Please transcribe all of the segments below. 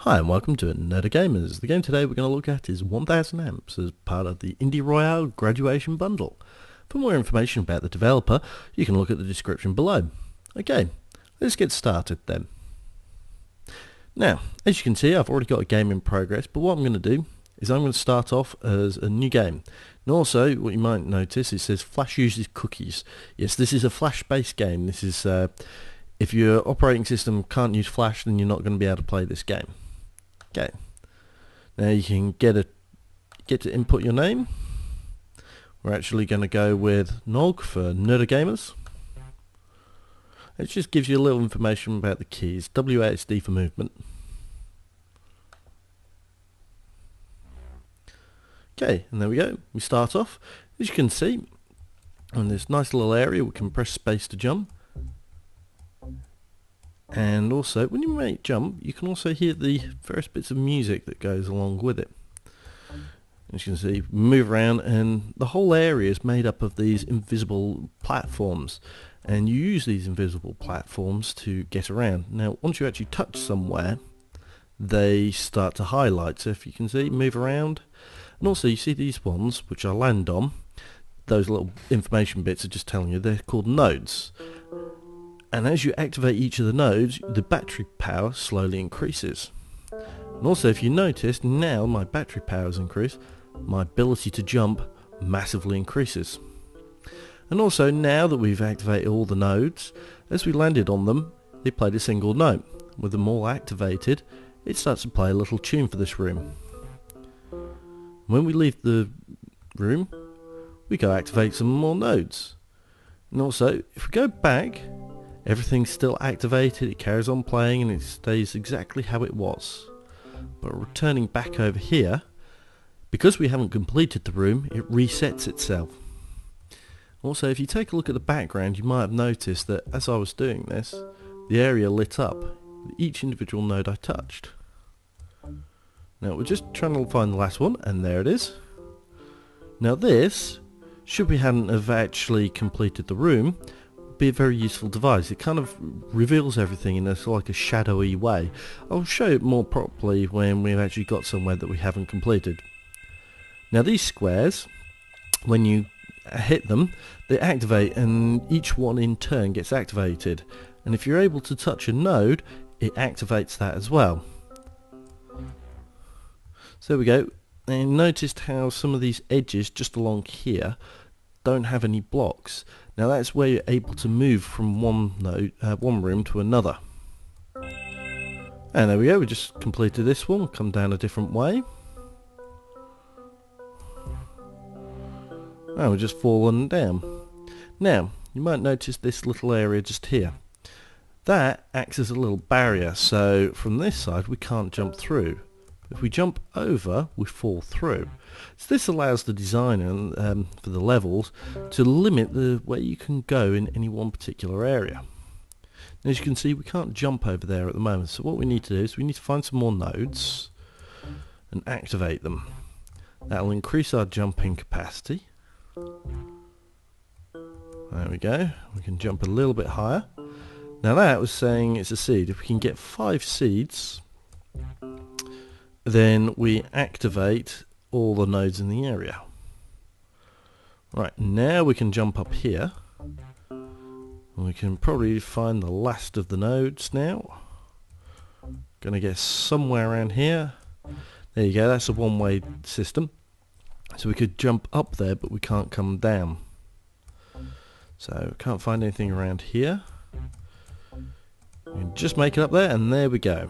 Hi and welcome to Nerder Gamers. The game today we're going to look at is 1000 Amps as part of the Indie Royale graduation bundle. For more information about the developer, you can look at the description below. Okay, let's get started then. Now, as you can see, I've already got a game in progress, but what I'm going to do is I'm going to start off as a new game. And also, what you might notice, it says Flash uses cookies. Yes, this is a Flash-based game. This is, if your operating system can't use Flash, then you're not going to be able to play this game. Okay, now you can get to input your name. We're actually going to go with Nog for Nerder Gamers. It just gives you a little information about the keys. WASD for movement. Okay, and there we go. We start off. As you can see, on this nice little area, we can press space to jump. And also, when you make jump, you can also hear the various bits of music that goes along with it. As you can see, move around, and the whole area is made up of these invisible platforms. And you use these invisible platforms to get around. Now, once you actually touch somewhere, they start to highlight. So if you can see, move around. And also, you see these ones, which I land on. Those little information bits are just telling you they're called nodes. And as you activate each of the nodes, the battery power slowly increases. And also, if you notice, now my battery power has increased, my ability to jump massively increases. And also, now that we've activated all the nodes, as we landed on them, they played a single note. With them all activated, it starts to play a little tune for this room. When we leave the room, we go activate some more nodes. And also, if we go back, everything's still activated, it carries on playing, and it stays exactly how it was. But returning back over here, because we haven't completed the room, it resets itself. Also, if you take a look at the background, you might have noticed that as I was doing this, the area lit up with each individual node I touched. Now we're just trying to find the last one, and there it is. Now this, should we hadn't have actually completed the room, be a very useful device. It kind of reveals everything in like a shadowy way. I'll show it more properly when we've actually got somewhere that we haven't completed. Now these squares, when you hit them, they activate, and each one in turn gets activated. And if you're able to touch a node, it activates that as well. So there we go. And noticed how some of these edges just along here don't have any blocks. Now that's where you're able to move from one room to another. And there we go, we just completed this one. We'll come down a different way. And we're just falling down. Now, you might notice this little area just here. That acts as a little barrier, so from this side we can't jump through. If we jump over, we fall through. So this allows the designer for the levels to limit the way you can go in any one particular area. And as you can see, we can't jump over there at the moment. So what we need to do is we need to find some more nodes and activate them. That will increase our jumping capacity. There we go. We can jump a little bit higher. Now that was saying it's a seed. If we can get 5 seeds, then we activate all the nodes in the area. Right, now we can jump up here. We can probably find the last of the nodes now. Gonna get somewhere around here. There you go, that's a one-way system. So we could jump up there, but we can't come down. So can't find anything around here. We can just make it up there, and there we go.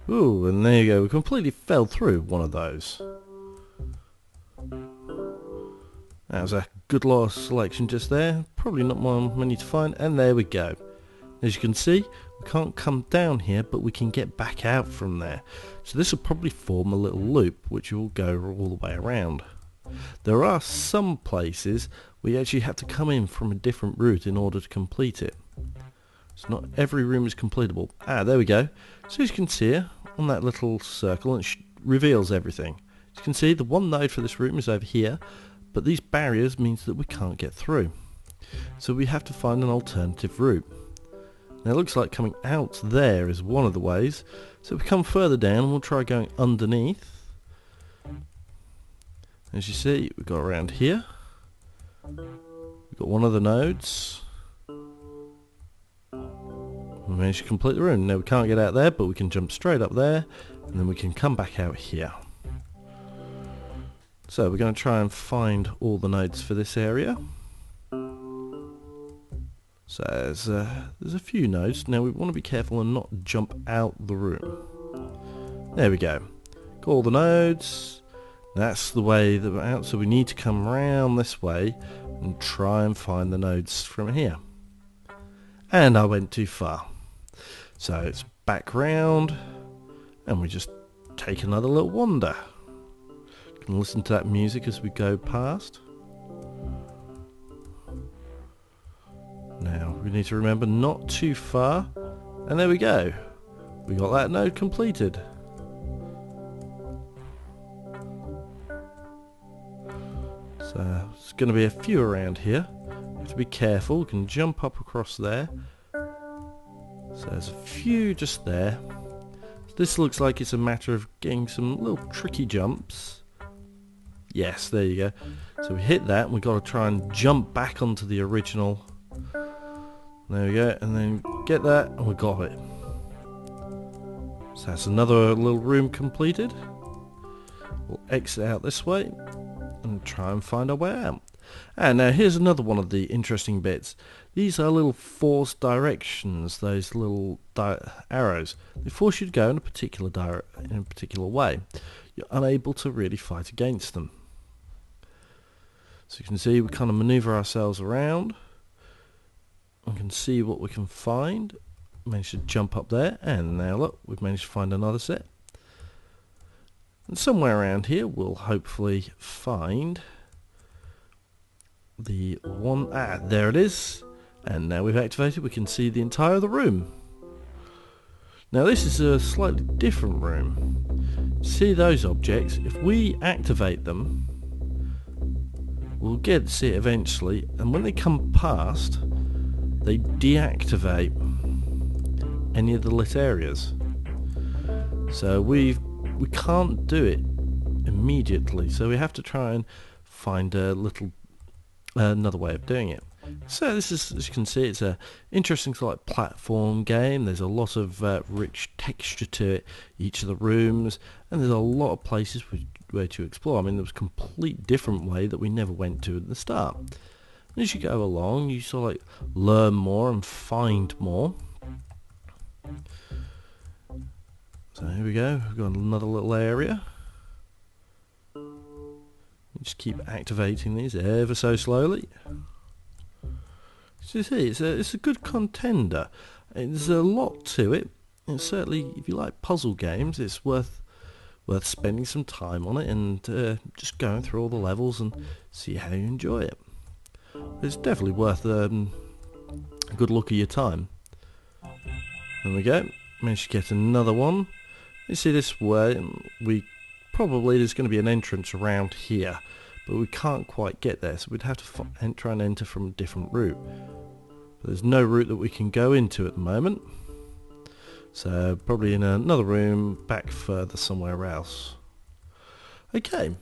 Ooh, and there you go, we completely fell through one of those. That was a good lot of selection just there. Probably not many to find, and there we go. As you can see, we can't come down here, but we can get back out from there. So this will probably form a little loop, which will go all the way around. There are some places where you actually have to come in from a different route in order to complete it. So not every room is completable. Ah, there we go. So as you can see here, on that little circle, it reveals everything. As you can see, the one node for this room is over here, but these barriers means that we can't get through. So we have to find an alternative route. Now it looks like coming out there is one of the ways. So we come further down and we'll try going underneath. As you see, we've got around here. We've got one of the nodes. We managed to complete the room. Now we can't get out there, but we can jump straight up there, and then we can come back out here. So we're going to try and find all the nodes for this area. So there's a few nodes. Now we want to be careful and not jump out the room. There we go. Got all the nodes. That's the way that we're out, so we need to come round this way and try and find the nodes from here. And I went too far. So it's back round, and we just take another little wander. You can listen to that music as we go past. Now we need to remember not too far, and there we go. We got that node completed. So there's going to be a few around here. You have to be careful. We can jump up across there. So there's a few just there. This looks like it's a matter of getting some little tricky jumps. Yes, there you go. So we hit that and we've got to try and jump back onto the original. There we go, and then get that, and we got it. So that's another little room completed. We'll exit out this way and try and find our way out. And now here's another one of the interesting bits. These are little force directions, those little arrows. They force you to go in a particular way. You're unable to really fight against them. So you can see we kind of maneuver ourselves around. We can see what we can find. Managed to jump up there, and now look, we've managed to find another set. And somewhere around here we'll hopefully find the one. There it is. And now we've activated, we can see the entire of the room. Now this is a slightly different room. See those objects? If we activate them, we'll get to see it eventually, and when they come past, they deactivate any of the lit areas. So we can't do it immediately, so we have to try and find a little another way of doing it. So this is, as you can see, it's a interesting sort of platform game. There's a lot of rich texture to it, each of the rooms, and there's a lot of places where to explore. I mean, there was a complete different way that we never went to at the start. And as you go along, you sort of like learn more and find more. So here we go, we've got another little area. Just keep activating these ever so slowly. So you see, it's a good contender. There's a lot to it. And certainly, if you like puzzle games, it's worth spending some time on it and just going through all the levels and see how you enjoy it. It's definitely worth a good look of your time. There we go. Managed to get another one. You see this way, there's going to be an entrance around here, but we can't quite get there, so we'd have to try and enter from a different route. But there's no route that we can go into at the moment, so probably in another room back further somewhere else. Okay,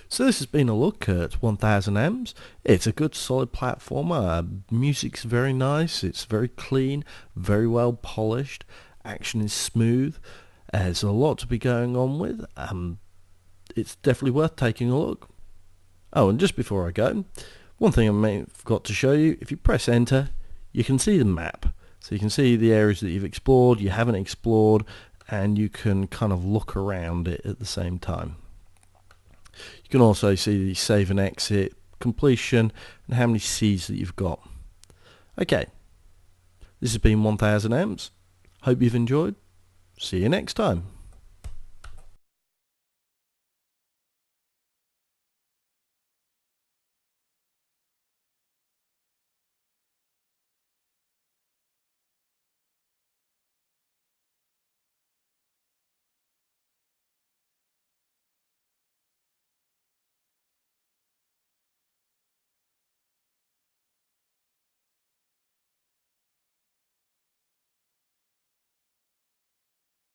so this has been a look at 1000 M's. It's a good solid platformer. Music's very nice, it's very clean, very well polished, action is smooth. There's a lot to be going on with. It's definitely worth taking a look. Oh, and just before I go, one thing I may have forgot to show you, if you press enter, you can see the map. So you can see the areas that you've explored, you haven't explored, and you can kind of look around it at the same time. You can also see the save and exit, completion, and how many seeds that you've got. Okay, this has been 1000 M's. Hope you've enjoyed. See you next time.